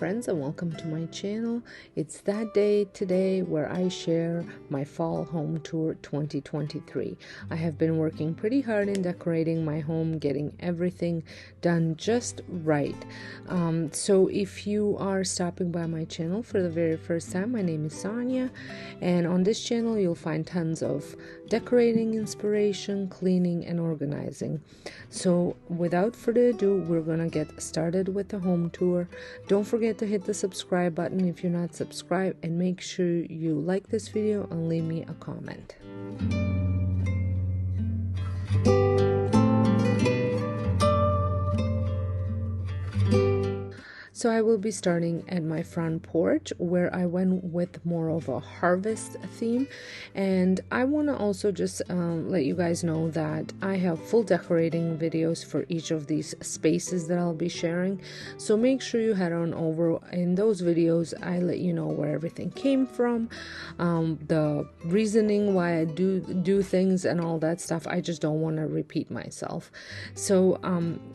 friends, and welcome to my channel. It's that day today where I share my fall home tour 2023. I have been working pretty hard in decorating my home, getting everything done just right. So if you are stopping by my channel for the very first time, my name is Sonja, and on this channel you'll find tons of decorating inspiration, cleaning, and organizing. So without further ado, we're gonna get started with the home tour. Don't forget to hit the subscribe button if you're not subscribed, and make sure you like this video and leave me a comment. So I will be starting at my front porch, where I went with more of a harvest theme. And I want to also just let you guys know that I have full decorating videos for each of these spaces that I'll be sharing. So make sure you head on over. In those videos, I let you know where everything came from, the reasoning why I do things and all that stuff. I just don't want to repeat myself. So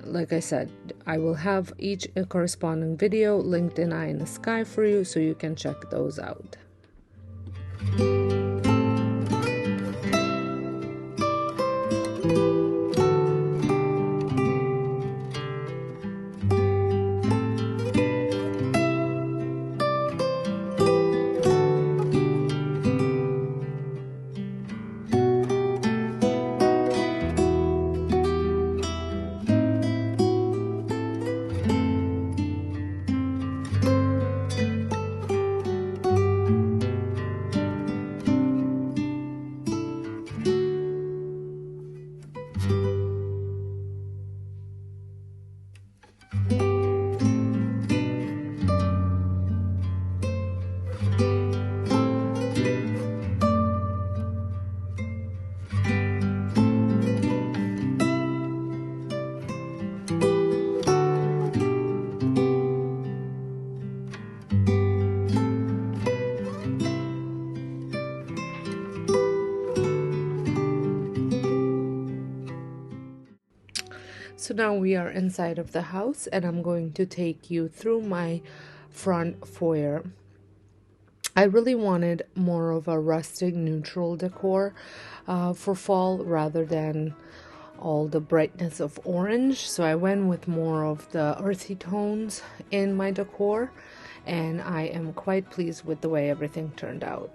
like I said, I will have each corresponding video linked in eye in the sky for you, so you can check those out. So now we are inside of the house, and I'm going to take you through my front foyer. I really wanted more of a rustic neutral decor for fall rather than all the brightness of orange. So I went with more of the earthy tones in my decor, and I am quite pleased with the way everything turned out.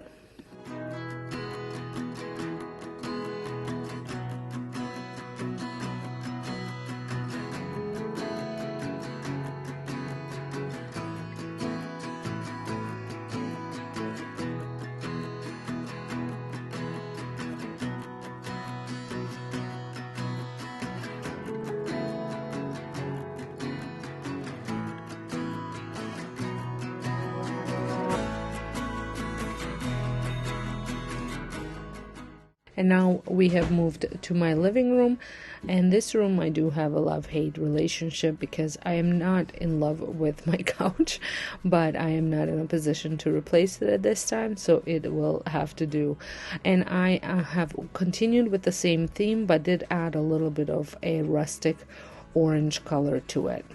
And now we have moved to my living room, and this room I do have a love-hate relationship because I am not in love with my couch, but I am not in a position to replace it at this time, so it will have to do. And I have continued with the same theme, but did add a little bit of a rustic orange color to it.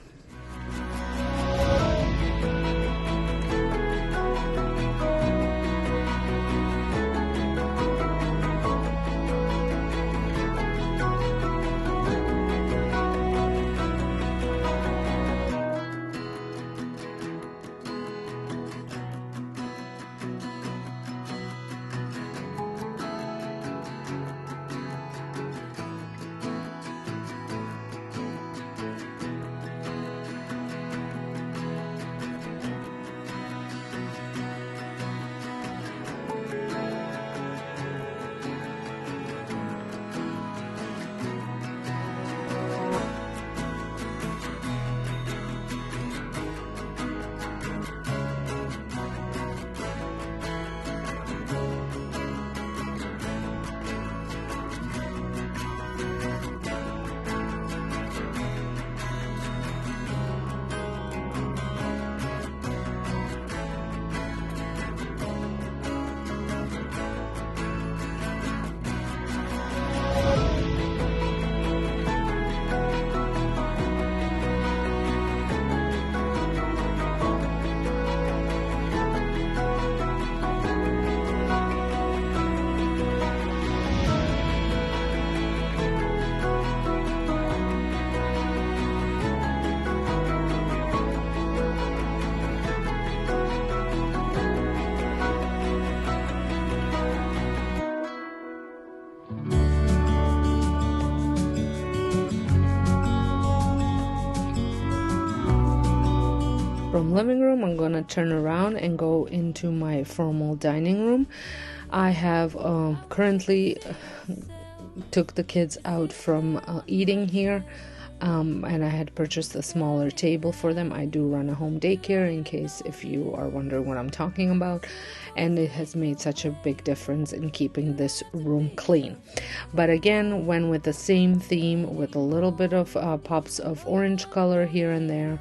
From living room, I'm gonna turn around and go into my formal dining room. I have currently took the kids out from eating here, and I had purchased a smaller table for them. I do run a home daycare, in case if you are wondering what I'm talking about, and it has made such a big difference in keeping this room clean. But again, went with the same theme with a little bit of pops of orange color here and there,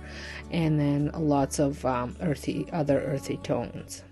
and then lots of other earthy tones.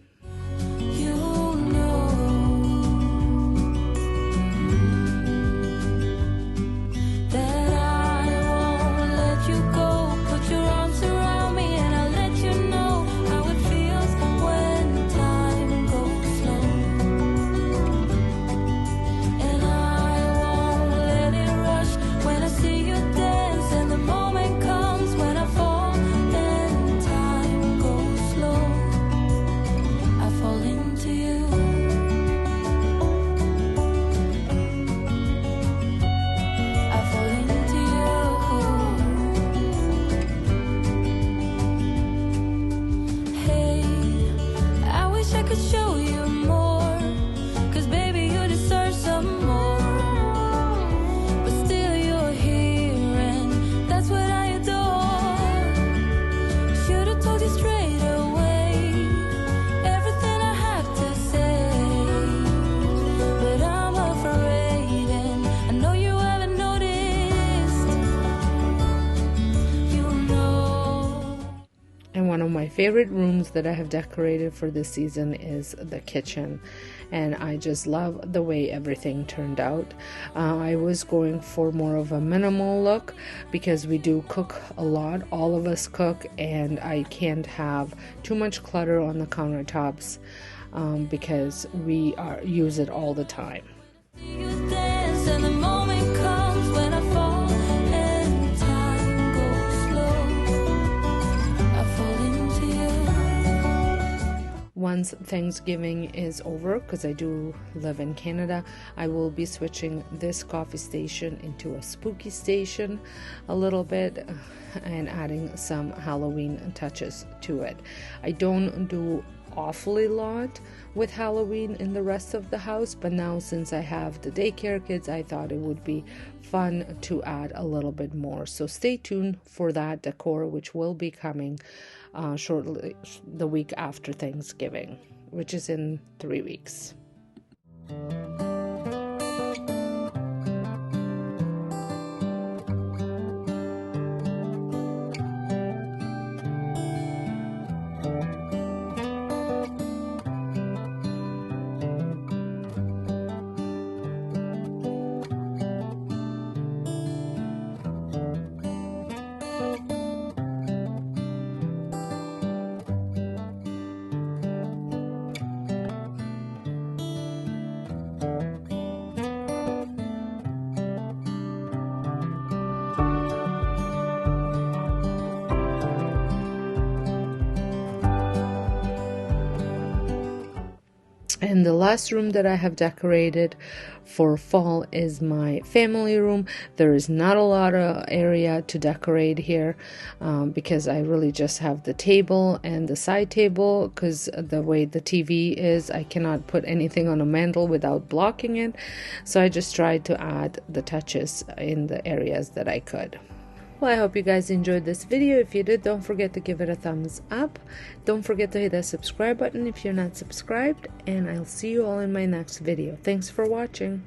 One of my favorite rooms that I have decorated for this season is the kitchen, and I just love the way everything turned out. I was going for more of a minimal look because we do cook a lot. All of us cook, and I can't have too much clutter on the countertops because we use it all the time. Once Thanksgiving is over, because I do live in Canada, I will be switching this coffee station into a spooky station a little bit and adding some Halloween touches to it. I don't do awfully lot with Halloween in the rest of the house, but now since I have the daycare kids, I thought it would be fun to add a little bit more. So stay tuned for that decor, which will be coming shortly, the week after Thanksgiving, which is in 3 weeks. And the last room that I have decorated for fall is my family room. There is not a lot of area to decorate here because I really just have the table and the side table, because the way the TV is, I cannot put anything on a mantle without blocking it. So I just tried to add the touches in the areas that I could. Well, I hope you guys enjoyed this video. If you did, don't forget to give it a thumbs up. Don't forget to hit that subscribe button if you're not subscribed, and I'll see you all in my next video. Thanks for watching.